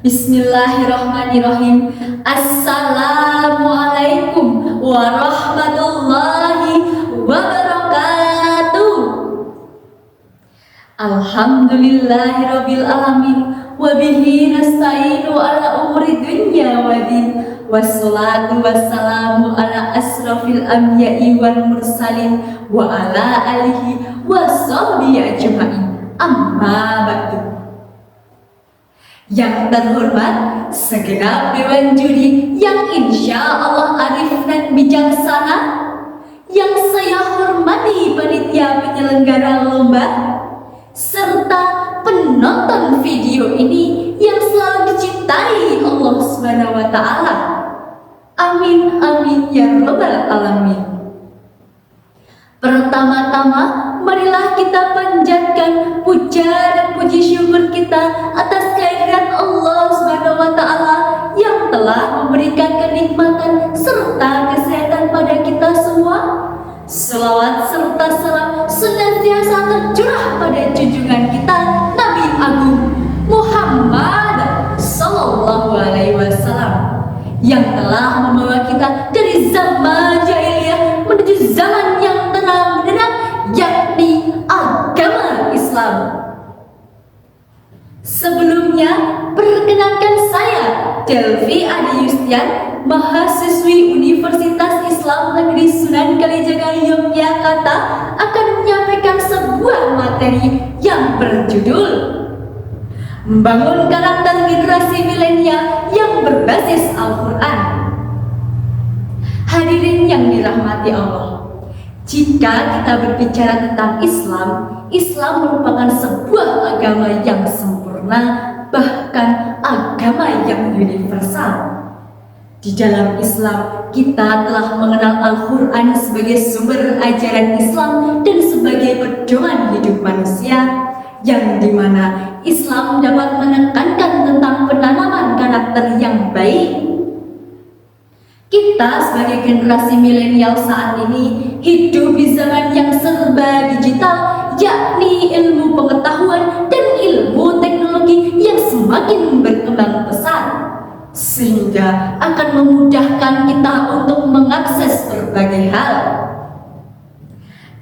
Bismillahirrahmanirrahim. Assalamualaikum warahmatullahi wabarakatuh. Alhamdulillahirabbil alamin wa bihi nasta'inu ala umuri dunya waddin. Wassalatu wassalamu ala asrafil anbiya'i wal mursalin wa ala alihi washabbihi ajma'in. Amma ba'du. Yang terhormat segenap dewan juri yang insya Allah arif dan bijaksana, yang saya hormati panitia penyelenggara lomba, serta penonton video ini yang selalu dicintai Allah Subhanahu wa Ta'ala. Amin amin ya rabbal alamin. Pertama-tama, marilah kita panjatkan puja dan puji syukur kita atas kehadirat Allah Subhanahu wa Ta'ala yang telah memberikan kenikmatan serta kesehatan pada kita semua. Selawat serta salam senantiasa tercurah pada junjungan kita Nabi Agung Muhammad Sallallahu Alaihi Wasallam yang telah membawa kita dari zaman jahiliyah menuju zaman yang terang benderang, yakni agama Islam. Sebelumnya, perkenalkan saya Delvi Adi Yustian, mahasiswi Universitas Islam Negeri Sunan Kalijaga Yogyakarta, akan menyampaikan sebuah materi yang berjudul Membangun Karakter Generasi Milenial yang Berbasis Al-Quran. Hadirin yang dirahmati Allah, jika kita berbicara tentang Islam, Islam merupakan sebuah agama yang sempurna, bahkan agama yang universal. Di dalam Islam, kita telah mengenal Al-Quran sebagai sumber ajaran Islam dan sebagai pedoman hidup manusia, yang dimana Islam dapat menekankan tentang penanaman karakter yang baik. Kita sebagai generasi milenial saat ini hidup di zaman yang serba digital, yakni ilmu pengetahuan dan ilmu teknologi yang semakin berkembang pesat, sehingga akan memudahkan kita untuk mengakses berbagai hal.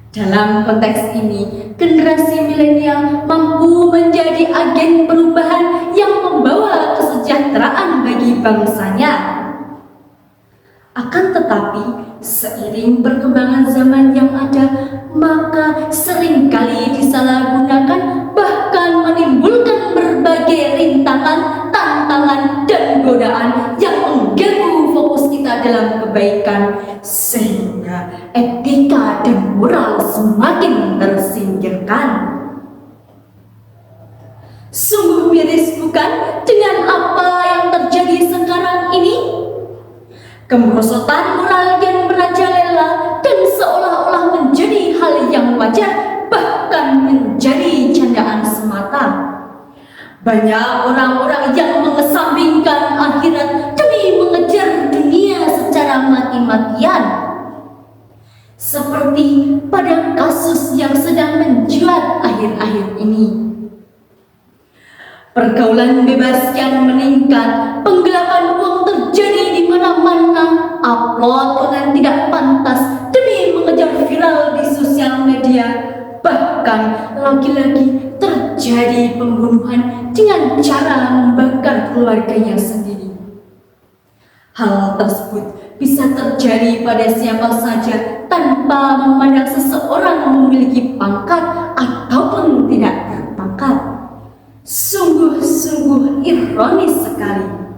Dalam konteks ini, generasi milenial mampu menjadi agen perubahan yang membawa kesejahteraan bagi bangsanya. Akan tetapi, seiring perkembangan zaman yang ada, maka seringkali disalahgunakan, bahkan menimbulkan berbagai rintangan, tantangan, dan godaan yang mengganggu fokus kita dalam kebaikan, sehingga etika dan moral semakin tersingkirkan. Sungguh miris bukan dengan apa yang terjadi sekarang ini? Kemerosotan moral yang merajalela dan seolah-olah menjadi hal yang wajar, bahkan menjadi candaan semata. Banyak orang-orang yang mengesampingkan akhirat demi mengejar dunia secara mati-matian, seperti pada kasus yang sedang mencuat akhir-akhir ini. Pergaulan bebas yang meningkat, penggelapan uang terjadi di mana-mana, upload konten tidak pantas demi mengejar viral di sosial media, bahkan lagi-lagi terjadi pembunuhan dengan cara membakar keluarganya sendiri. Hal tersebut bisa terjadi pada siapa saja tanpa memandang seseorang memiliki pangkat ataupun tidak berpangkat. Sungguh-sungguh ironis sekali.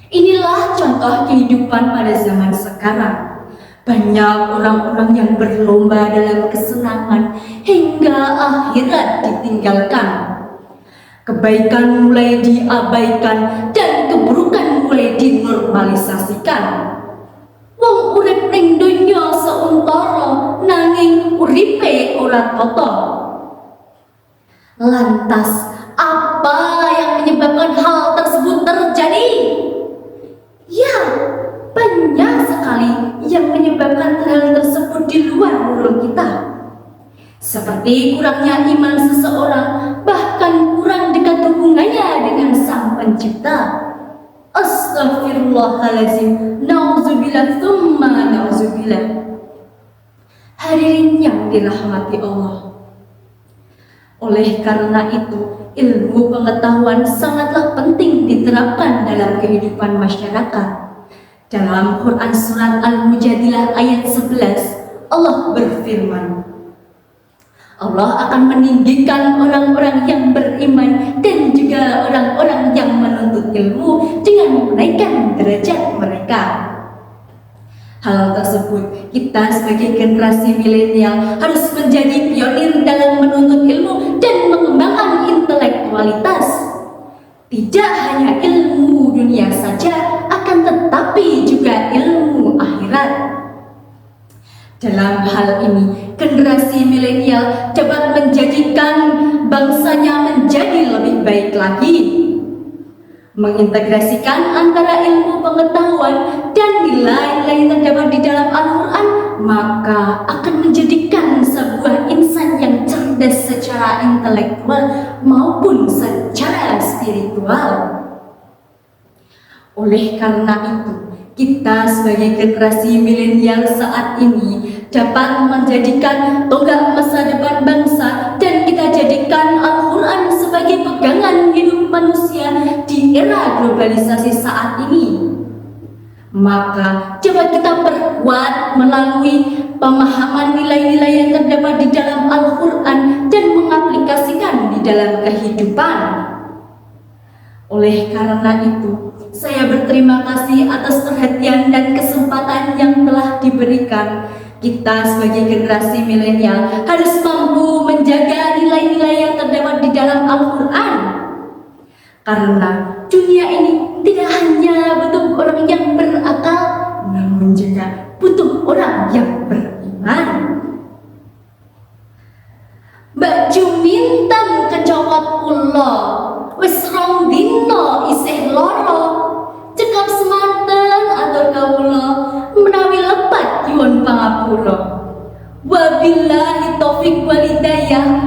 Inilah contoh kehidupan pada zaman sekarang. Banyak orang-orang yang berlomba dalam kesenangan hingga akhirat ditinggalkan. Kebaikan mulai diabaikan dan keburukan mulai dinormalisasikan. Wong urip ning donya sauntara, nanging uripe ora tata. Lantas, apa yang menyebabkan hal tersebut terjadi? Ya, banyak sekali yang menyebabkan hal tersebut di luar kontrol kita. Seperti kurangnya iman seseorang, bahkan kurang dekat hubungannya dengan Sang pencipta. Astaghfirullahalazim, nauzubillah tsumma nauzubillah. Hadirin yang dirahmati Allah. Oleh karena itu, ilmu pengetahuan sangatlah penting diterapkan dalam kehidupan masyarakat. Dalam Quran surat Al-Mujadilah ayat 11, Allah berfirman, Allah akan meninggikan orang-orang yang beriman dan juga orang-orang yang menuntut ilmu dengan menaikkan derajat mereka. Hal tersebut, kita sebagai generasi milenial harus menjadi pionir dalam menuntut ilmu dan mengembangkan intelektualitas. Tidak hanya ilmu dunia saja, akan tetapi juga ilmu akhirat. Dalam hal ini, generasi milenial dapat menjadikan bangsanya menjadi lebih baik lagi. Mengintegrasikan antara ilmu pengetahuan dan nilai-nilai yang terdapat di dalam Al-Quran, maka akan menjadikan sebuah insan yang cerdas secara intelektual maupun secara spiritual. Oleh karena itu, kita sebagai generasi milenial saat ini dapat menjadikan tonggak masa depan bangsa dan kita jadikan Al-Quran sebagai pegangan hidup manusia di era globalisasi saat ini. Maka coba kita perkuat melalui pemahaman nilai-nilai yang terdapat di dalam Al-Quran dan mengaplikasikan di dalam kehidupan. Oleh karena itu, saya berterima kasih atas perhatian dan kesempatan yang telah diberikan. Kita sebagai generasi milenial harus mampu menjaga nilai-nilai yang terdapat di dalam Al-Quran. Karena dunia ini tidak hanya butuh orang yang berakal, namun juga butuh orang yang beriman. Mbak Jumintan kecokot ulo, wis rong dino isih loro, cekap semanten atur kawula menawi lepat nyuwun pangapura. Wabillahi taufik wal hidayah.